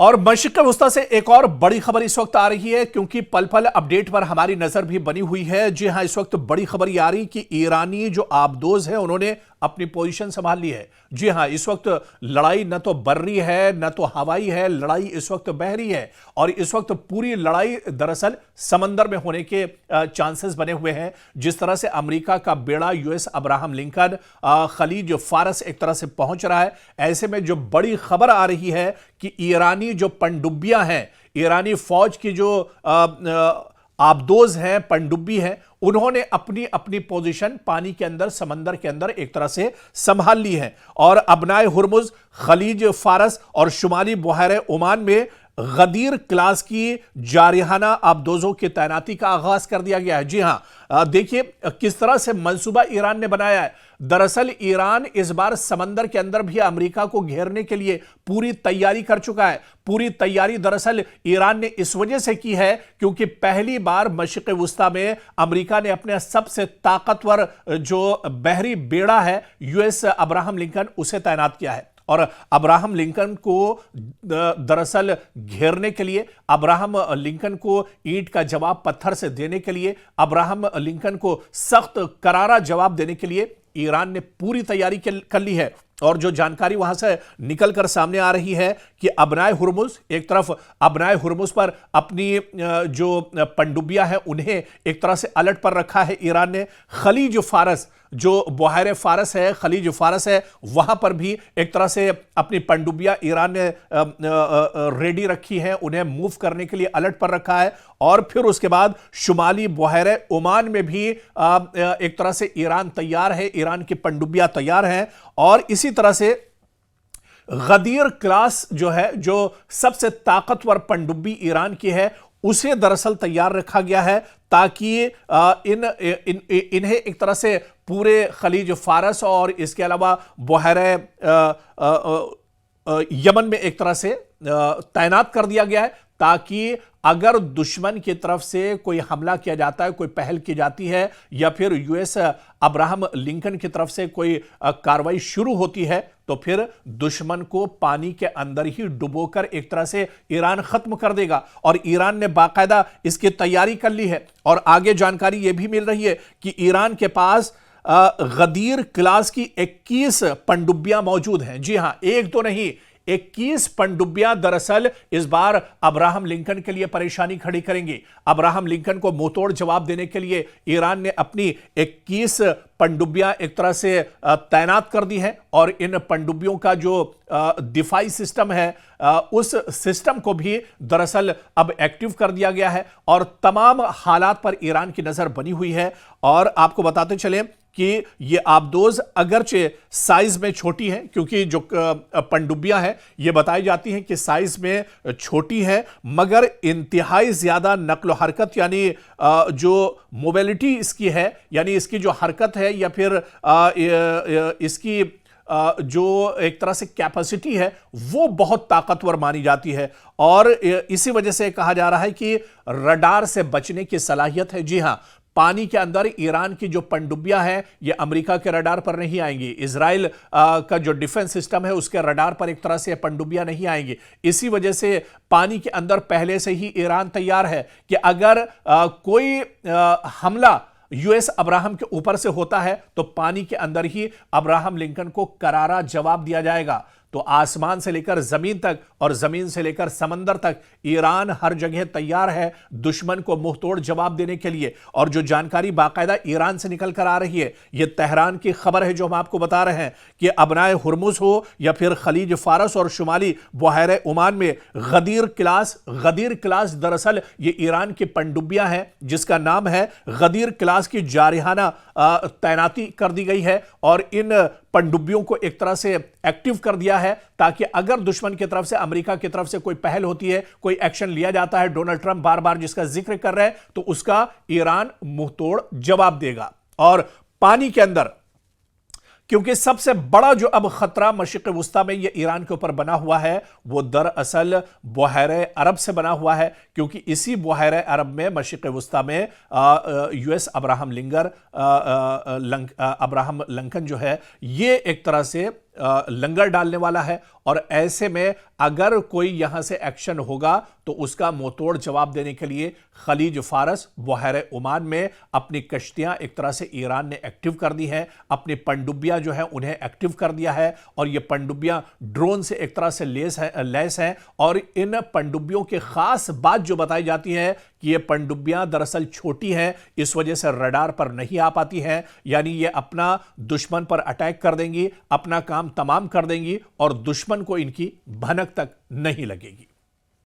और मशरिक़ वस्ता से एक और बड़ी खबर इस वक्त आ रही है, क्योंकि पल पल अपडेट पर हमारी नजर भी बनी हुई है। जी हां, इस वक्त बड़ी खबर ये आ रही कि ईरानी जो आबदोज है उन्होंने अपनी पोजीशन संभाल ली है। जी हां, इस वक्त लड़ाई न तो बर्री है न तो हवाई है, लड़ाई इस वक्त बहरी है। और इस वक्त पूरी लड़ाई दरअसल समंदर में होने के चांसेस बने हुए हैं। जिस तरह से अमेरिका का बेड़ा यूएस अब्राहम लिंकन खलीज फारस एक तरह से पहुंच रहा है, ऐसे में जो बड़ी खबर आ रही है कि ईरानी जो पनडुब्बियां हैं, ईरानी फौज की जो आबदोज हैं, पनडुब्बी हैं, उन्होंने अपनी अपनी पोजीशन पानी के अंदर, समंदर के अंदर एक तरह से संभाल ली है। और अबनाए हुर्मुज, खलीज फारस और शुमाली बहर ओमान में गदीर क्लास की जारिहाना आबदोजों की तैनाती का आगाज कर दिया गया है। जी हां, देखिए किस तरह से मंसूबा ईरान ने बनाया है। दरअसल ईरान इस बार समंदर के अंदर भी अमेरिका को घेरने के लिए पूरी तैयारी कर चुका है। पूरी तैयारी दरअसल ईरान ने इस वजह से की है क्योंकि पहली बार मशरिक़ वस्ता में अमेरिका ने अपने सबसे ताकतवर जो बहरी बेड़ा है यूएस अब्राहम लिंकन, उसे तैनात किया है। और अब्राहम लिंकन को दरअसल घेरने के लिए, अब्राहम लिंकन को ईंट का जवाब पत्थर से देने के लिए, अब्राहम लिंकन को सख्त करारा जवाब देने के लिए ईरान ने पूरी तैयारी कर ली है। और जो जानकारी वहां से निकलकर सामने आ रही है कि अबनाए हुर्मुज, एक तरफ अबनाए हुर्मुज पर अपनी जो पनडुब्बियां हैं उन्हें एक तरह से अलर्ट पर रखा है ईरान ने। खलीज फारस, जो बहर फारस है, खलीज फारस है, वहां पर भी एक तरह से अपनी पनडुब्बियां ईरान ने रेडी रखी हैं, उन्हें मूव करने के लिए अलर्ट पर रखा है। और फिर उसके बाद शुमाली बहर ओमान में भी एक तरह से ईरान तैयार है, ईरान की पनडुब्बियां तैयार हैं। और इसी तरह से गदीर क्लास जो है, जो सबसे ताकतवर पनडुब्बी ईरान की है, उसे दरअसल तैयार रखा गया है ताकि इन्हें एक तरह से पूरे खलीज फारस और इसके अलावा बहर यमन में एक तरह से तैनात कर दिया गया है, ताकि अगर दुश्मन की तरफ से कोई हमला किया जाता है, कोई पहल की जाती है, या फिर यूएस अब्राहम लिंकन की तरफ से कोई कार्रवाई शुरू होती है, तो फिर दुश्मन को पानी के अंदर ही डुबोकर एक तरह से ईरान खत्म कर देगा। और ईरान ने बाकायदा इसकी तैयारी कर ली है। और आगे जानकारी यह भी मिल रही है कि ईरान के पास गदीर क्लास की 21 पनडुब्बियां मौजूद हैं। जी हां, एक तो नहीं, 21 पनडुब्बियां दरअसल इस बार अब्राहम लिंकन के लिए परेशानी खड़ी करेंगी। अब्राहम लिंकन को मुंहतोड़ जवाब देने के लिए ईरान ने अपनी 21 पनडुब्बियां एक तरह से तैनात कर दी हैं। और इन पनडुब्बियों का जो दिफाई सिस्टम है, उस सिस्टम को भी दरअसल अब एक्टिव कर दिया गया है। और तमाम हालात पर ईरान की नजर बनी हुई है। और आपको बताते चलें कि ये आबदोज अगरचे साइज में छोटी हैं, क्योंकि जो पनडुब्बियां हैं ये बताई जाती हैं कि साइज में छोटी है, मगर इंतहाई ज्यादा नक्ल हरकत, यानी जो मोबिलिटी इसकी है, यानी इसकी जो हरकत है, या फिर इसकी जो एक तरह से कैपेसिटी है, वो बहुत ताकतवर मानी जाती है। और इसी वजह से कहा जा रहा है कि रडार से बचने की सलाहियत है। जी हां, पानी के अंदर ईरान की जो पनडुब्बियां हैं ये अमेरिका के रडार पर नहीं आएंगी। इजराइल का जो डिफेंस सिस्टम है उसके रडार पर एक तरह से पनडुब्बियां नहीं आएंगी। इसी वजह से पानी के अंदर पहले से ही ईरान तैयार है कि अगर कोई हमला यूएस अब्राहम के ऊपर से होता है तो पानी के अंदर ही अब्राहम लिंकन को करारा जवाब दिया जाएगा। तो आसमान से लेकर जमीन तक और जमीन से लेकर समंदर तक ईरान हर जगह तैयार है दुश्मन को मुंहतोड़ जवाब देने के लिए। और जो जानकारी बाकायदा ईरान से निकल कर आ रही है, यह तेहरान की खबर है जो हम आपको बता रहे हैं कि अबनाए हुर्मुज हो या फिर खलीज फारस और शुमाली बहर ओमान में गदीर क्लास दरअसल ये ईरान की पनडुब्बियां हैं, जिसका नाम है गदीर क्लास की जारिहाना तैनाती कर दी गई है। और इन पनडुब्बियों को एक तरह से एक्टिव कर दिया है ताकि अगर दुश्मन की तरफ से, अमेरिका की तरफ से कोई पहल होती है, कोई एक्शन लिया जाता है, डोनाल्ड ट्रंप बार बार जिसका जिक्र कर रहे हैं, तो उसका ईरान मुंहतोड़ जवाब देगा। और पानी के अंदर, क्योंकि सबसे बड़ा जो अब खतरा मशरिक़ वस्ता में ये ईरान के ऊपर बना हुआ है, वो दरअसल बहर अरब से बना हुआ है। क्योंकि इसी बहर अरब में, मशरिक़ वस्ता में यूएस अब्राहम लिंकन जो है ये एक तरह से लंगर डालने वाला है। और ऐसे में अगर कोई यहां से एक्शन होगा तो उसका मुंहतोड़ जवाब देने के लिए खलीज फारस, बहर ओमान में अपनी कश्तियां एक तरह से ईरान ने एक्टिव कर दी हैं, अपनी पनडुब्बियां जो है उन्हें एक्टिव कर दिया है और ये पनडुब्बियां ड्रोन से एक तरह से लैस हैं और इन पनडुब्बियों के खास बात जो बताई जाती है कि ये पनडुब्बियां दरअसल छोटी हैं, इस वजह से रडार पर नहीं आ पाती हैं, यानी ये अपना दुश्मन पर अटैक कर देंगी, अपना काम तमाम कर देंगी और दुश्मन को इनकी भनक तक नहीं लगेगी।